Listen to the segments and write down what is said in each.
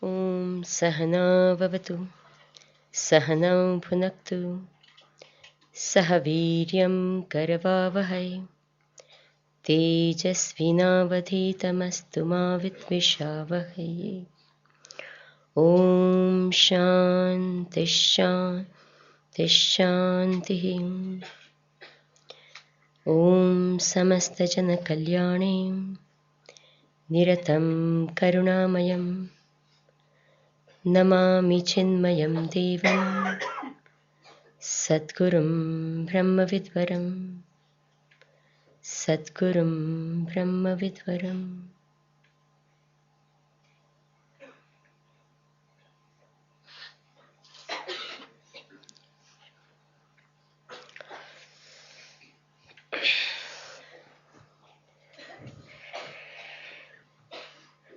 Om Sahana Vavatu Sahanam Punaktu Sahaviryam Karavavahai Tejasvinavadhitamastu ma Vidvishavahai. Om Shanti Shanti Shanti. Om Samasta Jana Kalyani Niratam Karunamayam Namami Chinmayam Devam Sadgurum Brahmavidvaram Sadgurum Brahmavidvaram.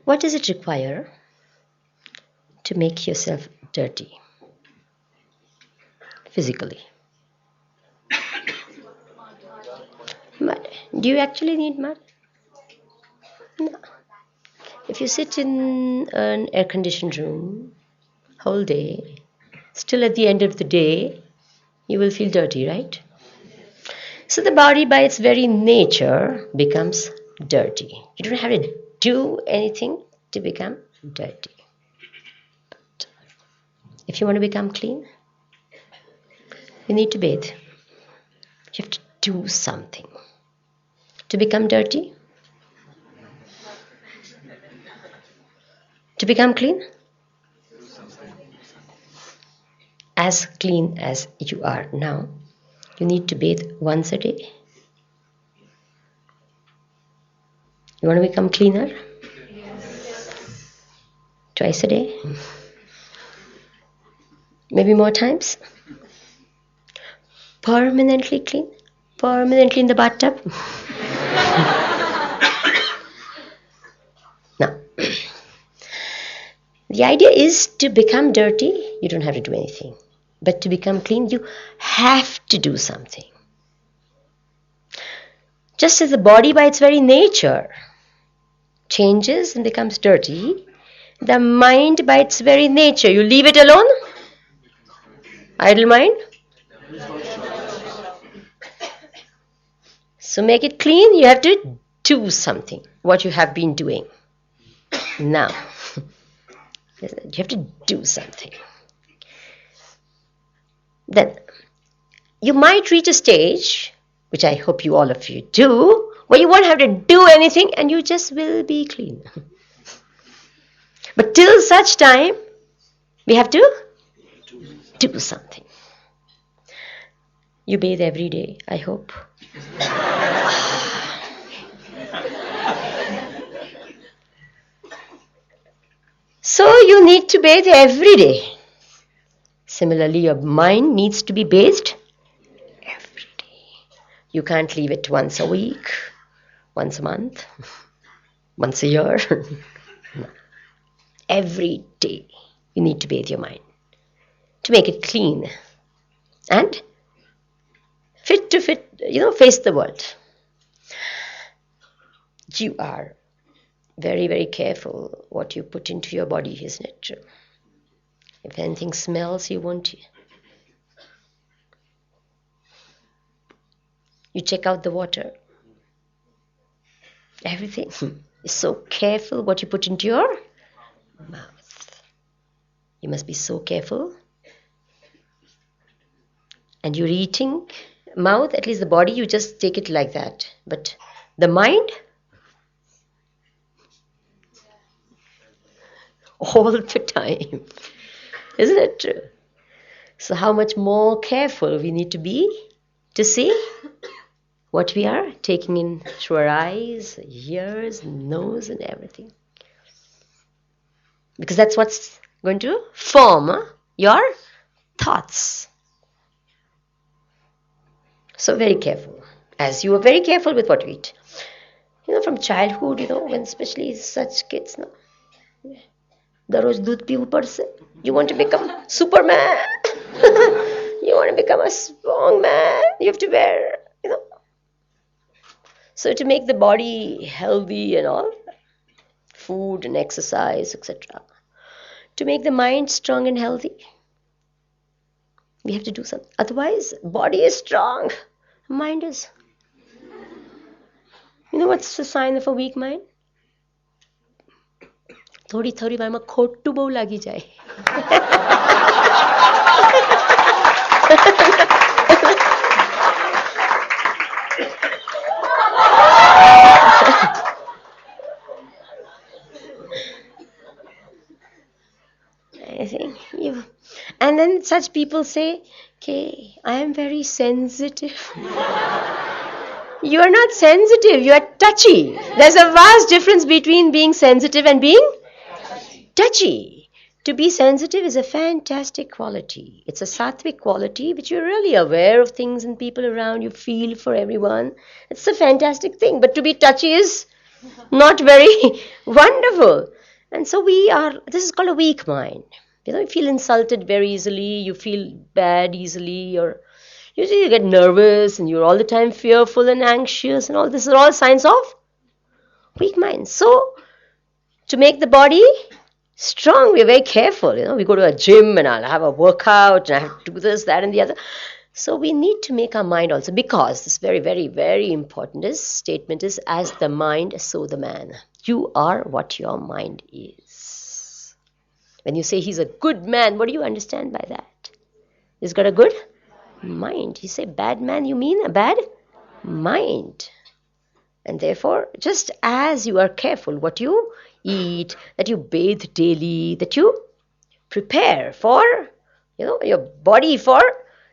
What does it require to make yourself dirty physically? Mud. Do you actually need mud? No. If you sit in an air-conditioned room whole day, still at the end of the day, you will feel dirty, right? So the body by its very nature becomes dirty. You don't have to do anything to become dirty. But if you want to become clean, you need to bathe. You have to do something. To become dirty? To become clean? As clean as you are now, you need to bathe once a day. You want to become cleaner? Twice a day? Maybe more times? Permanently clean? Permanently in the bathtub? No. The idea is to become dirty, you don't have to do anything. But to become clean, you have to do something. Just as the body by its very nature changes and becomes dirty, the mind by its very nature, you leave it alone? Idle mind? So make it clean, you have to do something, what you have been doing. Now, you have to do something. Then, you might reach a stage, which I hope you all of you do, where you won't have to do anything and you just will be clean. But till such time, we have to do something. You bathe every day, I hope. So you need to bathe every day. Similarly, your mind needs to be bathed every day. You can't leave it once a week, once a month, once a year. No. Every day you need to bathe your mind to make it clean and fit to face the world. You are very, very careful what you put into your body, isn't it true? If anything smells, you won't. You check out the water. Everything. You're so careful what you put into your mouth. You must be so careful. And you're eating, mouth, at least the body, you just take it like that. But the mind, all the time. Isn't it true? So how much more careful we need to be to see what we are taking in through our eyes, ears, nose, and everything. Because that's what's going to form your thoughts. So very careful. As you are very careful with what you eat. From childhood, when especially such kids, daroj doodh piu upar se. You want to become Superman. You want to become a strong man. You have to wear, So to make the body healthy and all, food and exercise, etc. to make the mind strong and healthy, we have to do something. Otherwise, body is strong, mind is. You know what's the sign of a weak mind? थोड़ी थोड़ी बारमा खोटू बहु लागि जाए. I think and then such people say, okay, I am very sensitive. You are not sensitive, you are touchy. There's a vast difference between being sensitive and being touchy. To be sensitive is a fantastic quality. It's a sattvic quality which you're really aware of things and people around, you feel for everyone. It's a fantastic thing. But to be touchy is not very wonderful. And so this is called a weak mind. You feel insulted very easily, you feel bad easily, or usually you get nervous and you're all the time fearful and anxious and all this are all signs of weak mind. So, to make the body strong, we're very careful. We go to a gym and I'll have a workout and I have to do this, that and the other. So we need to make our mind also, because this very, very, very important statement is, as the mind, so the man. You are what your mind is. When you say he's a good man, what do you understand by that? He's got a good mind. You say bad man, you mean a bad mind. And therefore, just as you are careful what you eat, that you bathe daily, that you prepare for, your body for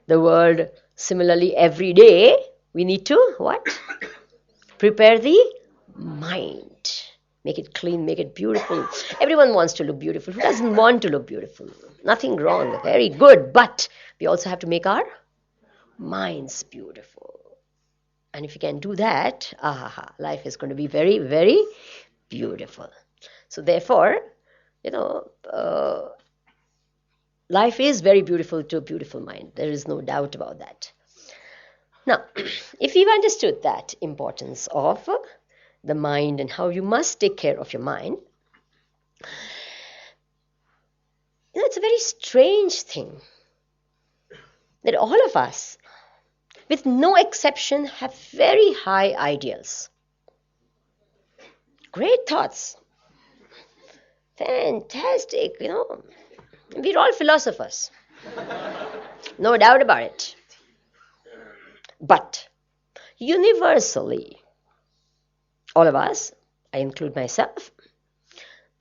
the world. Similarly, every day, we need to, what? Prepare the mind. Make it clean, make it beautiful. Everyone wants to look beautiful. Who doesn't want to look beautiful? Nothing wrong, very good. But we also have to make our minds beautiful. And if you can do that, life is going to be very, very beautiful. So therefore, life is very beautiful to a beautiful mind. There is no doubt about that. Now, if you've understood that importance of the mind and how you must take care of your mind, it's a very strange thing that all of us, with no exception, have very high ideals. Great thoughts. Fantastic, We're all philosophers. No doubt about it. But universally, all of us, I include myself,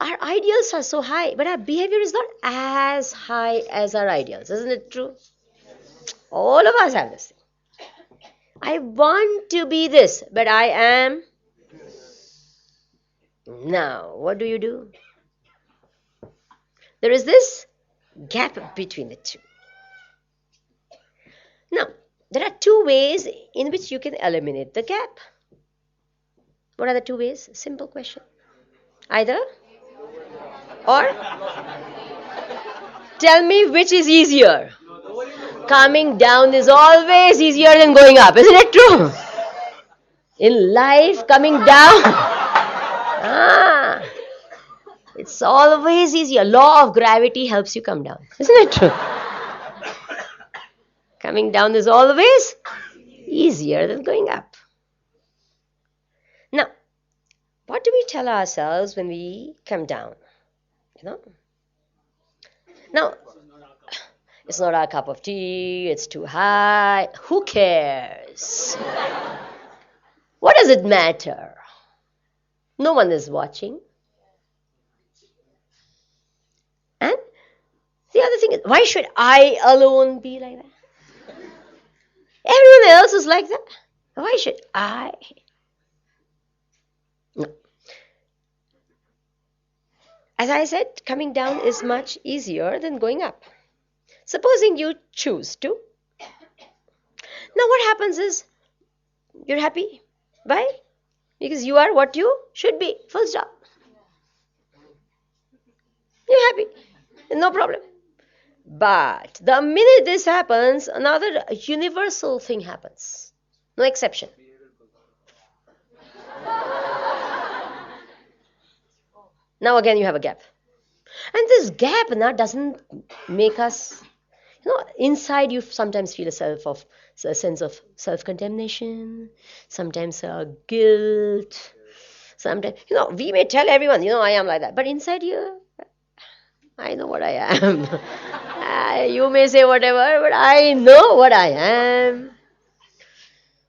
our ideals are so high, but our behavior is not as high as our ideals. Isn't it true? All of us have this thing. I want to be this, but I am. Now, what do? There is this gap between the two. Now, there are two ways in which you can eliminate the gap. What are the two ways? Simple question. Either or. Tell me which is easier. Coming down is always easier than going up. Isn't it true? In life, coming down. It's always easier. Law of gravity helps you come down. Isn't it true? Coming down is always easier than going up. Now, what do we tell ourselves when we come down? Now, it's not our cup of tea, it's too high. Who cares? What does it matter? No one is watching. And the other thing is, why should I alone be like that? Everyone else is like that. Why should I? No. As I said, coming down is much easier than going up. Supposing you choose to. Now what happens is, you're happy. Why? Because you are what you should be. Full stop. You're happy. No problem. But the minute this happens, another universal thing happens. No exception. Now again you have a gap. And this gap doesn't make us, inside you sometimes feel a sense of self-condemnation, sometimes guilt, sometimes, we may tell everyone, I am like that, but inside you, I know what I am. You may say whatever, but I know what I am.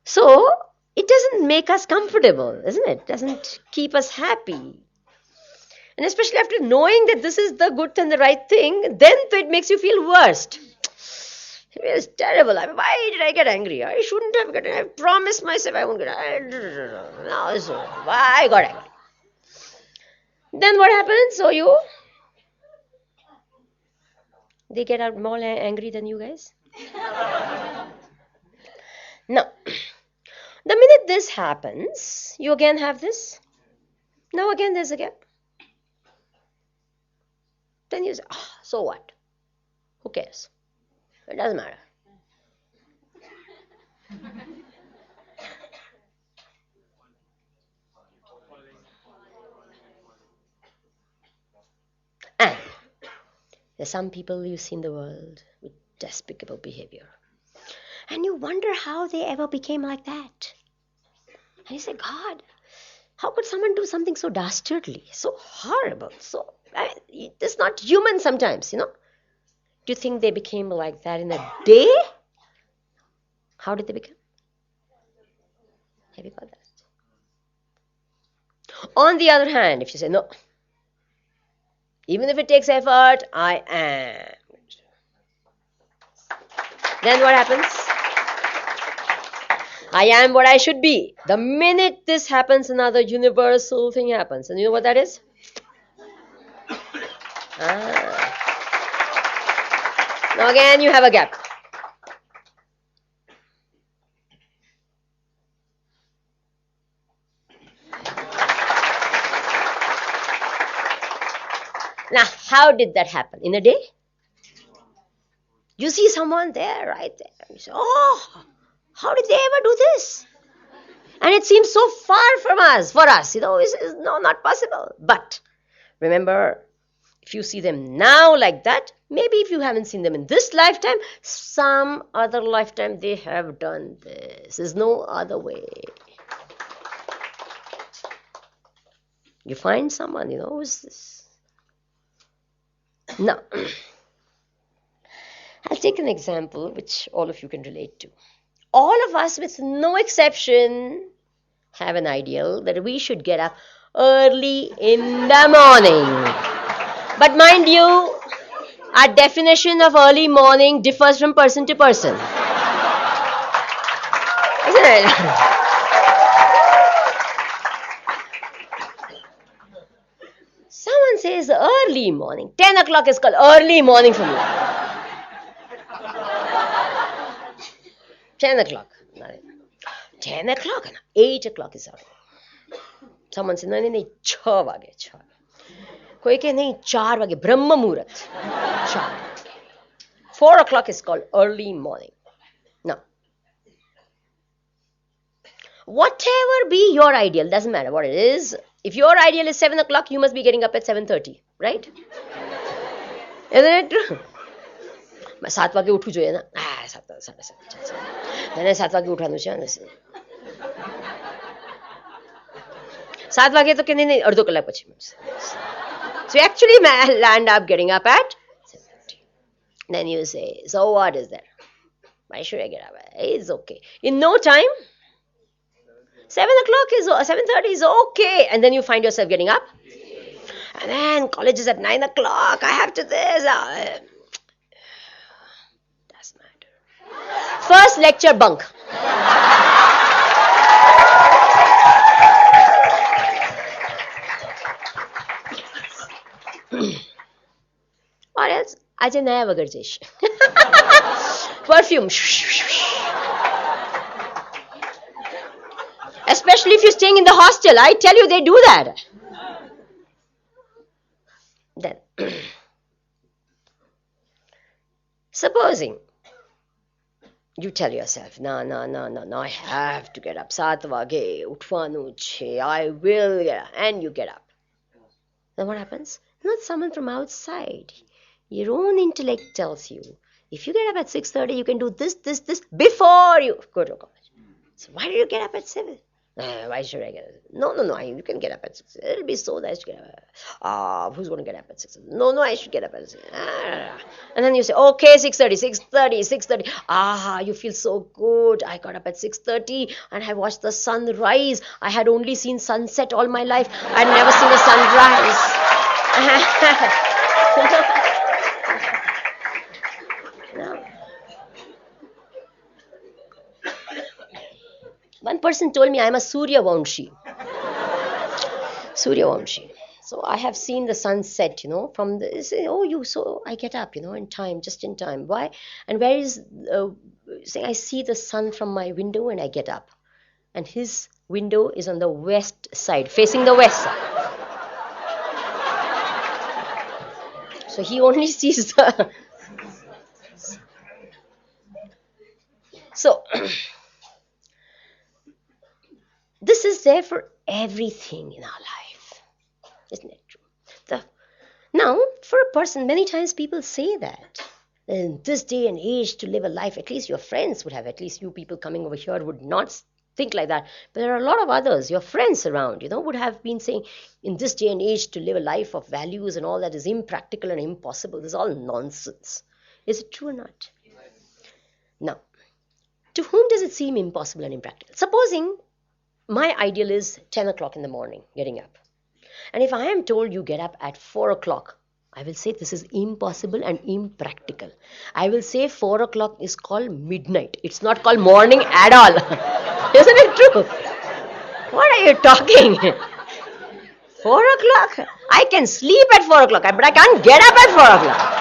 So, it doesn't make us comfortable, isn't it? It doesn't keep us happy. And especially after knowing that this is the good and the right thing, then it makes you feel worst. It's terrible. Why did I get angry? I shouldn't have gotten angry. I promised myself I won't get angry. Now, so why I got angry? Then what happens? So they get out more angry than you guys? Now, the minute this happens, you again have this. Now again there's a gap. Then you say, so what? Who cares? It doesn't matter. And there's some people you see in the world with despicable behavior. And you wonder how they ever became like that. And you say, God, how could someone do something so dastardly, so horrible, it's not human sometimes, Do you think they became like that in a day? How did they become? Have you got that? On the other hand, if you say, no, even if it takes effort, I am. Then what happens? I am what I should be. The minute this happens, another universal thing happens. And you know what that is? Now again, you have a gap. Now, how did that happen? In a day? You see someone there, right there. You say, how did they ever do this? And it seems so far from us, for us, it's not possible. But remember, if you see them now like that, maybe if you haven't seen them in this lifetime, some other lifetime they have done this. There's no other way. You find someone, who's this? Now, I'll take an example which all of you can relate to. All of us, with no exception, have an ideal that we should get up early in the morning. But mind you, our definition of early morning differs from person to person. Isn't it? Someone says early morning. 10 o'clock is called early morning for me. 10 o'clock. 10 o'clock. 8 o'clock is already. Someone says, no, 6 bage. कोई के नहीं 4 बजे ब्रह्म मुहूर्त 4 o'clock is called early morning. Now, whatever be your ideal, doesn't matter what it is. If your ideal is 7 o'clock, you must be getting up at 7:30, right? Isn't it true? मैं 7 वागे उठू જોઈએ ना 7 7:30 मैंने 7 વાગે ઉઠવાનું છે ને 7 વાગે તો કે નહીં અડધો કલાક પછી. So you actually land up getting up at 7:30. Then you say, so what is there? Why should I get up? It's okay. In no time, 7 o'clock is 7:30 is okay. And then you find yourself getting up. And then college is at 9 o'clock. I have to this. Doesn't matter. First lecture bunk. Or else, આજે નયા વગર જઈશ. Perfume. Especially if you're staying in the hostel. I tell you, they do that. Then, supposing you tell yourself, no, I have to get up. 7 વાગે ઉઠવાનું છે. I will get up. And you get up. Then what happens? not someone from outside. Your own intellect tells you, if you get up at 6:30, you can do this, this, this before you go to college. So why did you get up at 7? Why should I get up? No, you can get up at 6. It'll be so nice to get up. Who's going to get up at 6? No, I should get up at 6. And then you say, okay, 6:30. You feel so good. I got up at 6:30 and I watched the sun rise. I had only seen sunset all my life. I'd never seen the sun rise. One person told me I'm a Suryavamshi. So I have seen the sunset, from the, say, so I get up, in time, just in time. Why? And where is, say I see the sun from my window and I get up. And his window is on the west side, facing the west side. So he only sees the... So... This is there for everything in our life. Isn't it true? Now, for a person, many times people say that. In this day and age, to live a life, at least your friends would have, at least you people coming over here would not think like that. But there are a lot of others, your friends around, would have been saying, in this day and age, to live a life of values and all that is impractical and impossible. This is all nonsense. Is it true or not? Now, to whom does it seem impossible and impractical? Supposing my ideal is 10 o'clock in the morning, getting up. And if I am told you get up at 4 o'clock, I will say this is impossible and impractical. I will say 4 o'clock is called midnight. It's not called morning at all. Isn't it true? What are you talking? 4 o'clock? I can sleep at 4 o'clock, but I can't get up at 4 o'clock.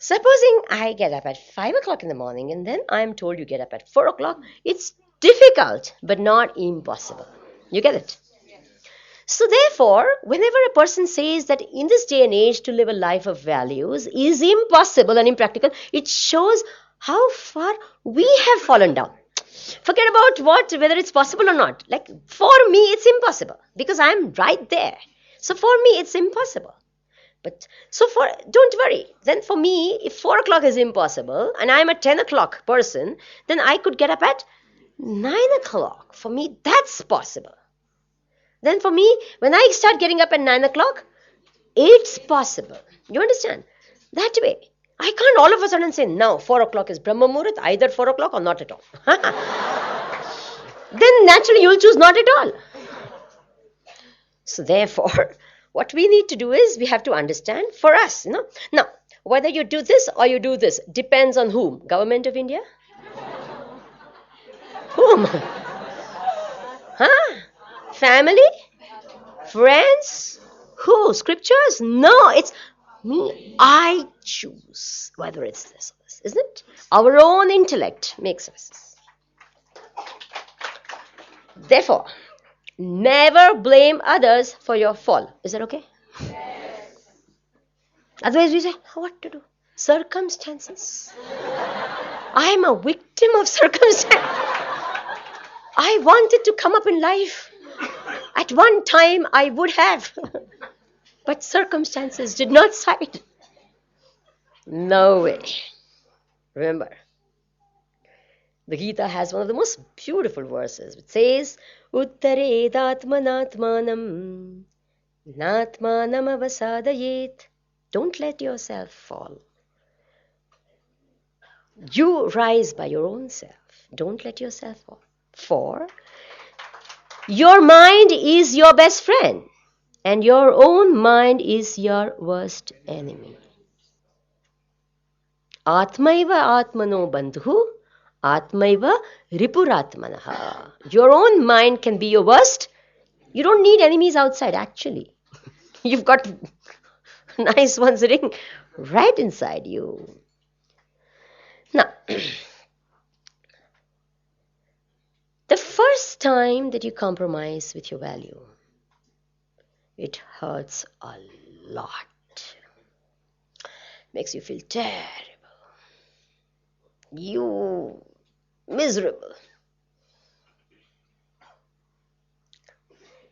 Supposing I get up at 5 o'clock in the morning and then I'm told you get up at 4 o'clock, it's difficult but not impossible. You get it? So therefore, whenever a person says that in this day and age to live a life of values is impossible and impractical, it shows how far we have fallen down. Forget about whether it's possible or not. Like for me, it's impossible because I'm right there. So for me, it's impossible. But don't worry. Then for me, if 4 o'clock is impossible and I'm a 10 o'clock person, then I could get up at 9 o'clock. For me, that's possible. Then for me, when I start getting up at 9 o'clock, it's possible. You understand? That way. I can't all of a sudden say, no, 4 o'clock is Brahma Muhurat, either 4 o'clock or not at all. Then naturally you'll choose not at all. So therefore, what we need to do is we have to understand for us. Now, whether you do this or you do this depends on whom? Government of India? Whom? Family? Friends? Who? Scriptures? No, it's me. I choose whether it's this or this, isn't it? Our own intellect makes us. Therefore, never blame others for your fall. Is that okay? Yes. Otherwise we say, what to do? Circumstances. I am a victim of circumstance. I wanted to come up in life. At one time I would have. But circumstances did not side. No way. Remember, the Geeta has one of the most beautiful verses. It says, Uttaredatmanatmanam natmanam avasadayet. Don't let yourself fall. You rise by your own self. Don't let yourself fall. For your mind is your best friend and your own mind is your worst enemy. Atmaiva atmano bandhu Atmaiva ripuratmanaha. Your own mind can be your worst. You don't need enemies outside, actually. You've got nice ones sitting right inside you. Now, the first time that you compromise with your value, it hurts a lot. Makes you feel terrible. You miserable.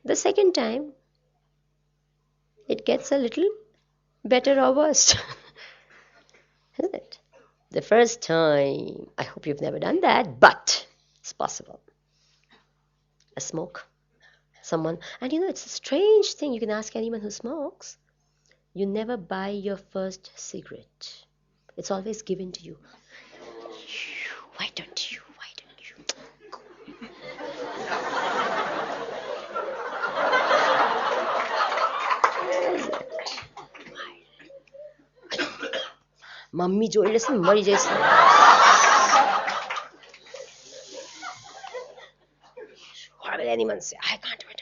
The second time, it gets a little better or worse. Isn't it? The first time, I hope you've never done that, but it's possible. A smoke, someone, and it's a strange thing. You can ask anyone who smokes. You never buy your first cigarette. It's always given to you. Why don't you? Mummy જોઈ લેશે મરી જઈશ. What will anyone say? I can't do it.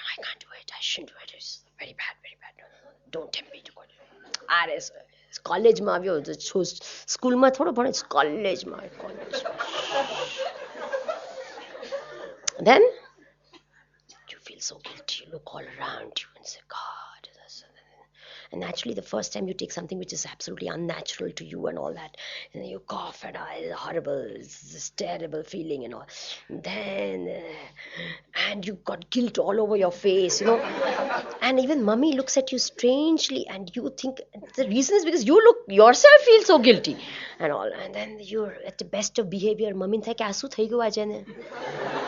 I shouldn't do it. It's very bad. No. Don't tempt me to go. કોલેજમાં આવ્યો સ્કૂલમાં થોડો ભણે કોલેજમાં. Then you feel so guilty. You look all around you and say, God. And naturally, the first time you take something which is absolutely unnatural to you and all that, and you cough and it's horrible, it's this terrible feeling and all. And you got guilt all over your face, And even mummy looks at you strangely, and you think the reason is because you yourself feel so guilty and all. And then you're at the best of behavior. Mummy થાય કે આ શું થઈ ગયું આજે ને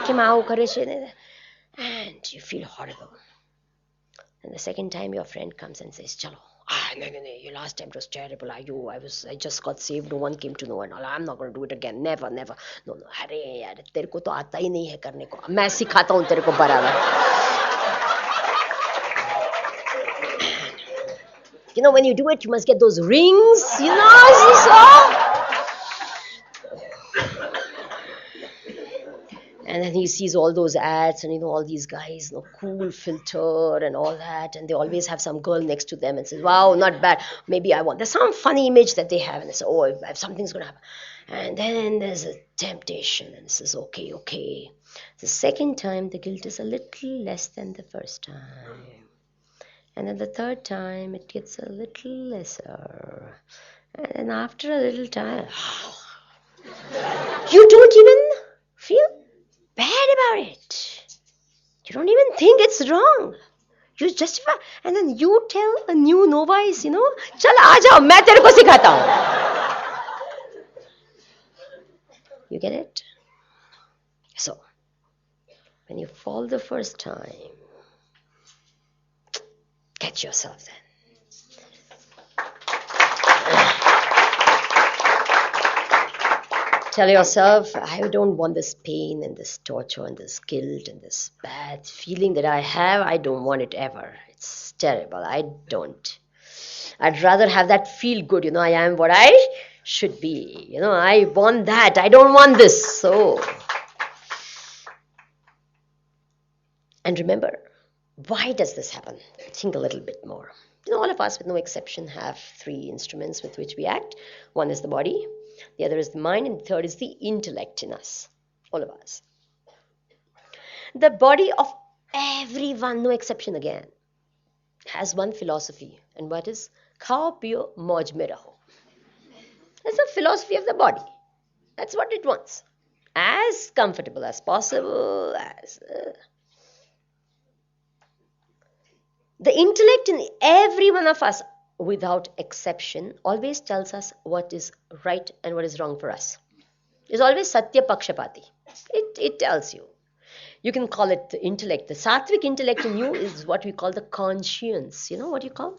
કેમ આવું કરે છે ને, and you feel horrible. And the second time your friend comes and says, Chalo, no, your last time was terrible. I just got saved. No one came to know and all. I'm not going to do it again. Never. No. अरे यार तेरे को तो आता ही नहीं है करने को. मैं सिखाता हूँ तेरे को बराबर. When you do it, you must get those rings. And then he sees all those ads and all these guys, cool filter and all that, and they always have some girl next to them and says, wow, not bad, maybe I want. There's some funny image that they have, and they say, oh, something's going to happen. And then there's a temptation, and it says, okay. The second time, the guilt is a little less than the first time. And then the third time, it gets a little lesser. And then after a little time, you don't even feel bad about it. You don't even think it's wrong. You justify, and then you tell a new novice, चल आ जाओ मैं तेरे को सिखाता हूँ. You get it? So, when you fall the first time, catch yourself then. Tell yourself, I don't want this pain and this torture and this guilt and this bad feeling that I have. I don't want it ever. It's terrible. I don't. I'd rather have that feel good. I am what I should be. I want that. I don't want this. So, and remember, why does this happen? Think a little bit more. All of us, with no exception, have three instruments with which we act. One is the body. The other is the mind, and the third is the intellect in us, all of us. The body of everyone, no exception again, has one philosophy, and what is? Khao piyo mauj mein raho. That's the philosophy of the body. That's what it wants. As comfortable as possible, The intellect in every one of us, without exception, always tells us what is right and what is wrong for us. It's always Satya Pakshapati. It tells you. You can call it the intellect. The sattvic intellect in you is what we call the conscience. You know what you call?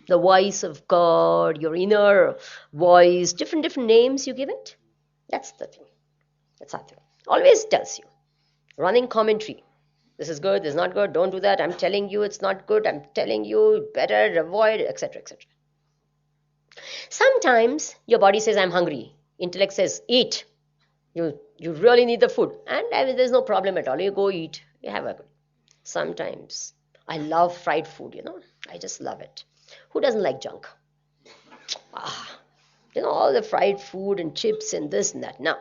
The voice of God, your inner voice, different names you give it. That's the thing. That's sattvic. Always tells you. Running commentary. This is good, this is not good, don't do that, I'm telling you it's not good, I'm telling you better avoid, etc. Sometimes your body says, I'm hungry. Intellect says, eat. You really need the food. And there's no problem at all. You go eat. You have a good. Sometimes I love fried food, I just love it. Who doesn't like junk? All the fried food and chips and this and that. Now,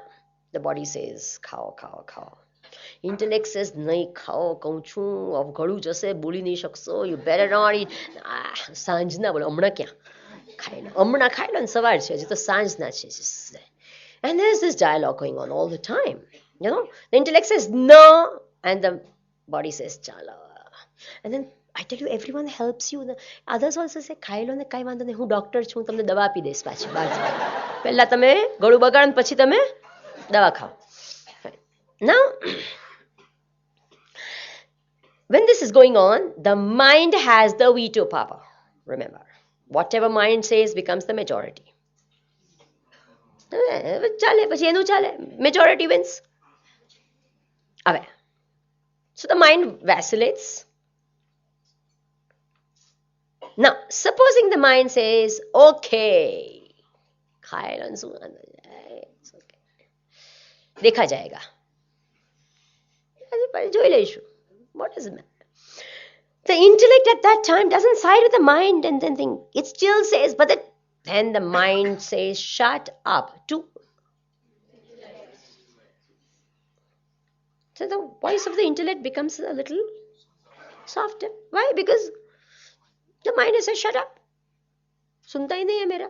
the body says, khao. Intellect says, nahi khao, કહું છું, अब ઘડું જશે, બોલી નહીં શકશો, you better not eat. સાંજના બોલો, હમણાં ક્યાં? હમણાં ખાઈ લો ને, સવાર છે, હજી તો સાંજના છે. And there's this dialogue going on all the time. The intellect says, no, and the body says, chala. And then I tell you, everyone helps you. Others also say, ખાઈ લો ને કાંઈ વાંધો નહીં, હું ડોક્ટર છું, તમને દવા આપી દઈશ પાછી. પહેલા તમે ગળું બગાડો ને પછી તમે દવા ખાઓ. Now, when this is going on, the mind has the veto power. Remember, whatever mind says becomes the majority. ચાલે પછી એનું ચાલે, majority wins. હવે, so the mind vacillates. Now, supposing the mind says, okay, it's okay, देखा जाएगा, જોઈ લઈશું, what does it matter? The intellect at that time doesn't side with the mind and then think, it still says, but then the mind says, shut up. So the voice of the intellect becomes a little softer. Why? Because the mind says, shut up. Sunta hi nahi hai mera.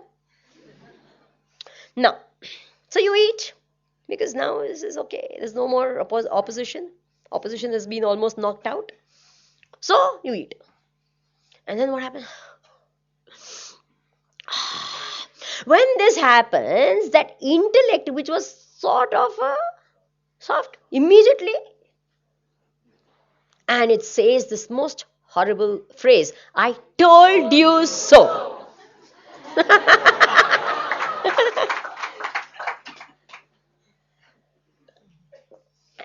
Now, so you eat, because now this is okay. There's no more opposition. Opposition has been almost knocked out. So you eat. And then what happens? When this happens, that intellect, which was sort of soft, immediately, and it says this most horrible phrase, I told you so.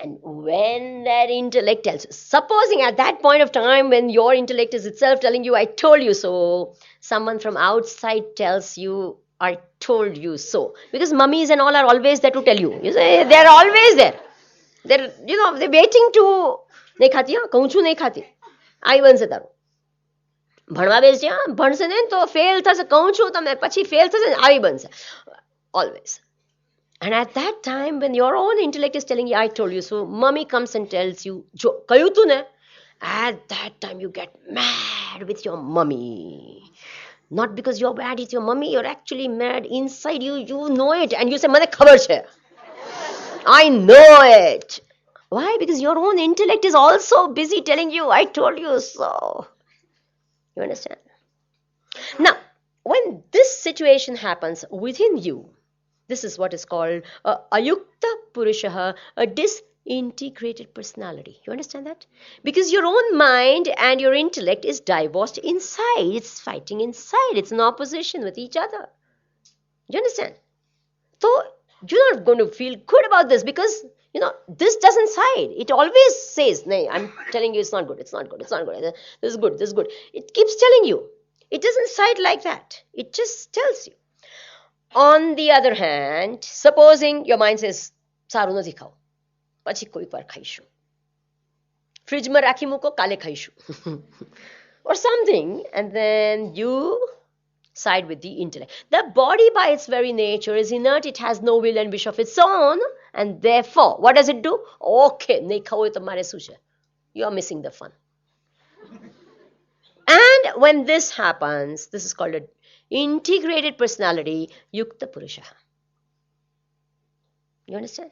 And when that intellect tells you, supposing at that point of time when your intellect is itself telling you, I told you so, someone from outside tells you, I told you so. Because mummies and all are always there to tell you. You say, they're always there. They're waiting to, નહીં ખાતી, હા કહું છું નહીં ખાતી, આવી બનશે તારું. ભણવા બેસજે, હા ભણશે ને તો ફેલ થશે, કહું છું તમે પછી ફેલ થશે, આવી બનશે. Always. And at that time, when your own intellect is telling you, I told you so, mummy comes and tells you, jo કહ્યું તું ને, at that time you get mad with your mummy. Not because you're mad with your mummy, you're actually mad inside you. You know it, and you say, મને ખબર છે, I know it. Why? Because your own intellect is also busy telling you, I told you so. You understand? Now, when this situation happens within you, this is what is called ayukta purushaha, a disintegrated personality. You understand that? Because your own mind and your intellect is divorced inside. It's fighting inside. It's in opposition with each other. You understand? So you're not going to feel good about this because, this doesn't side. It always says, nay, I'm telling you it's not good, it's not good, it's not good. This is good, this is good. It keeps telling you. It doesn't side like that. It just tells you. On the other hand, supposing your mind says, સારું નથી ખાવ, પછી કોઈક વાર ખાઈશું, ફ્રીજમાં રાખી મૂકો, કાલે ખાઈશું, or something, and then you side with the intellect. The body by its very nature is inert. It has no will and wish of its own, and therefore, what does it do? Okay, નહીં ખાવું હોય તો મારે શું છે? You are missing the fun. And when this happens, this is called a integrated personality, yukta purusha. You understand?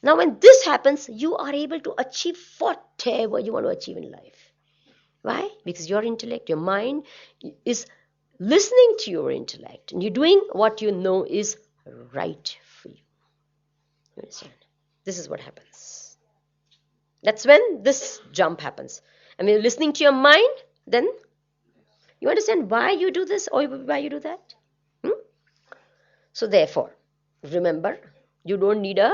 Now, when this happens, you are able to achieve whatever you want to achieve in life. Why? Because your intellect, your mind is listening to your intellect, and you're doing what you know is right for you. You understand? This is what happens. That's when this jump happens. And when you're listening to your mind, then you understand why you do this or why you do that. So therefore, remember, you don't need a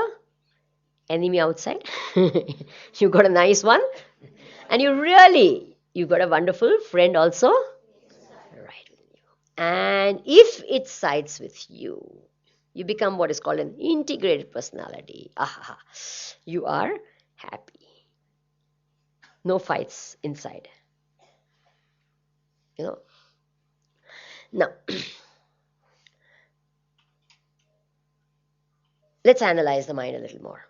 enemy outside. You got a nice one, and you got a wonderful friend also right with you. And if it sides with you, you become what is called an integrated personality. You are happy. No fights inside. Now, let's analyze the mind a little more.